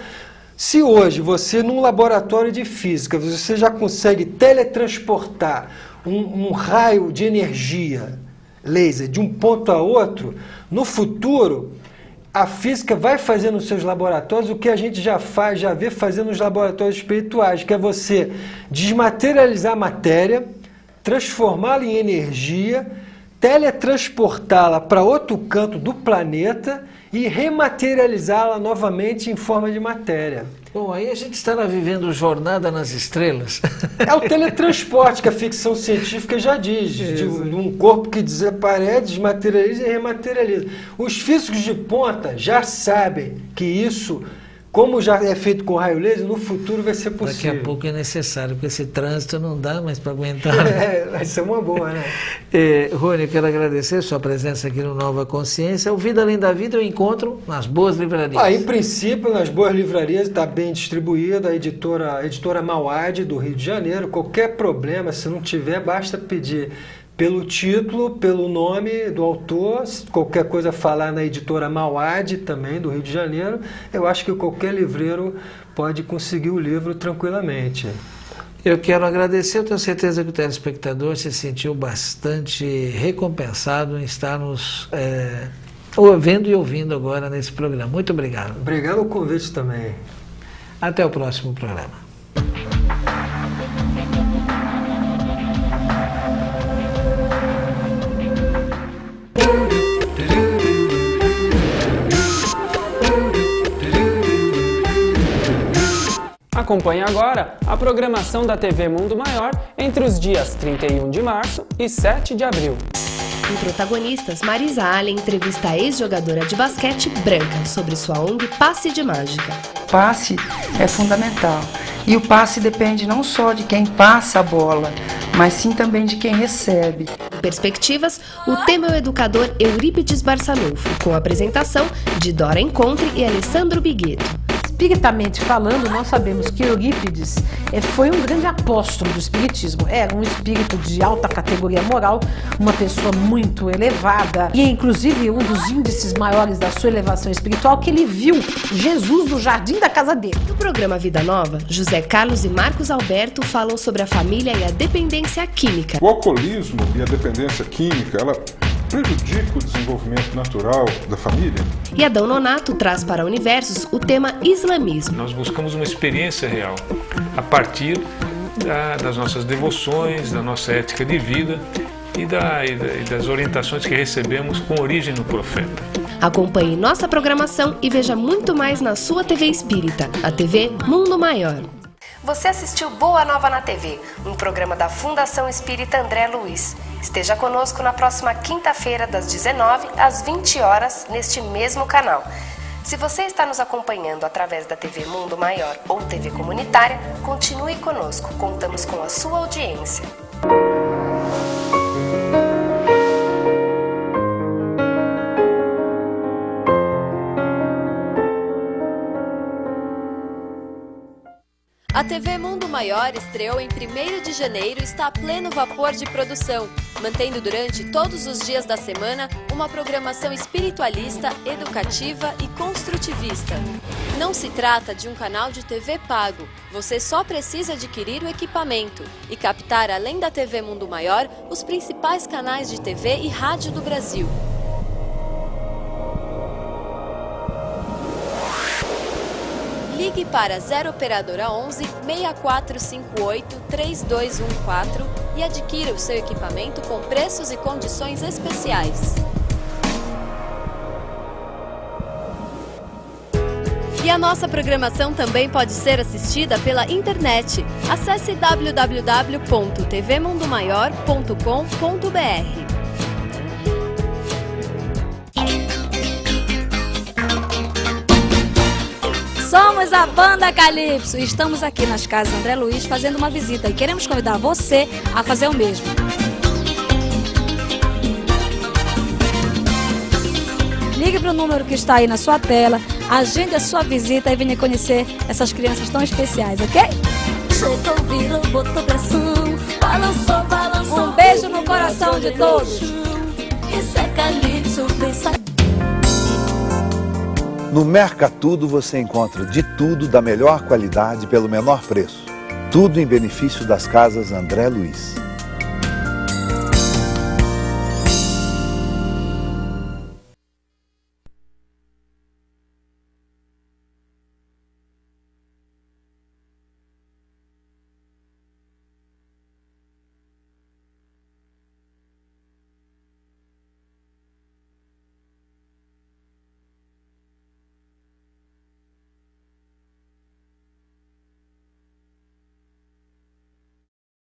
se hoje você, num laboratório de física, você já consegue teletransportar um raio de energia laser de um ponto a outro, no futuro a física vai fazer nos seus laboratórios o que a gente já vê fazer nos laboratórios espirituais, que é você desmaterializar a matéria, transformá-la em energia, teletransportá-la para outro canto do planeta e rematerializá-la novamente em forma de matéria. Bom, aí a gente estará vivendo Jornada nas Estrelas. É o teletransporte que a ficção científica já diz, de um corpo que desaparece, desmaterializa e rematerializa. Os físicos de ponta já sabem que isso, como já é feito com raio laser, no futuro vai ser possível. Daqui a pouco é necessário, porque esse trânsito não dá mais para aguentar. Vai ser uma boa, né? Rony, eu quero agradecer sua presença aqui no Nova Consciência. O Vida Além da Vida eu encontro nas boas livrarias. Em princípio, nas boas livrarias está bem distribuída, a editora Mauad, do Rio de Janeiro. Qualquer problema, se não tiver, basta pedir pelo título, pelo nome do autor, qualquer coisa falar na editora Mauad, também do Rio de Janeiro, eu acho que qualquer livreiro pode conseguir o livro tranquilamente. Eu quero agradecer, eu tenho certeza que o telespectador se sentiu bastante recompensado em estar nos vendo e ouvindo agora nesse programa. Muito obrigado. Obrigado pelo convite também. Até o próximo programa. Acompanhe agora a programação da TV Mundo Maior entre os dias 31 de março e 7 de abril. Em Protagonistas, Marisa Allen entrevista a ex-jogadora de basquete Branca sobre sua ONG Passe de Mágica. Passe é fundamental. E o passe depende não só de quem passa a bola, mas sim também de quem recebe. Em Perspectivas, o tema é o educador Eurípides Barçanufo, com a apresentação de Dora Encontre e Alessandro Bigueto. espiritamente falando, nós sabemos que Eurípides foi um grande apóstolo do espiritismo. Era um espírito de alta categoria moral, uma pessoa muito elevada, e inclusive um dos índices maiores da sua elevação espiritual, que ele viu Jesus no jardim da casa dele. No programa Vida Nova, José Carlos e Marcos Alberto falam sobre a família e a dependência química. O alcoolismo e a dependência química, ela prejudica o desenvolvimento natural da família. E Adão Nonato traz para Universos o tema islamismo. Nós buscamos uma experiência real a partir das nossas devoções, da nossa ética de vida e das orientações que recebemos com origem no profeta. Acompanhe nossa programação e veja muito mais na sua TV Espírita, a TV Mundo Maior. Você assistiu Boa Nova na TV, um programa da Fundação Espírita André Luiz. Esteja conosco na próxima quinta-feira, das 19 às 20 horas, neste mesmo canal. Se você está nos acompanhando através da TV Mundo Maior ou TV Comunitária, continue conosco, contamos com a sua audiência. A TV Mundo Maior estreou em 1º de janeiro e está a pleno vapor de produção, mantendo durante todos os dias da semana uma programação espiritualista, educativa e construtivista. Não se trata de um canal de TV pago, você só precisa adquirir o equipamento e captar, além da TV Mundo Maior, os principais canais de TV e rádio do Brasil. Ligue para 0 Operadora 11 6458 3214 e adquira o seu equipamento com preços e condições especiais. E a nossa programação também pode ser assistida pela internet. Acesse www.tvmundomaior.com.br. Somos a Banda Calypso e estamos aqui nas casas André Luiz fazendo uma visita e queremos convidar você a fazer o mesmo. Ligue para o número que está aí na sua tela, agende a sua visita e venha conhecer essas crianças tão especiais, ok? Um beijo no coração de todos. No Mercatudo você encontra de tudo da melhor qualidade pelo menor preço. Tudo em benefício das casas André Luiz.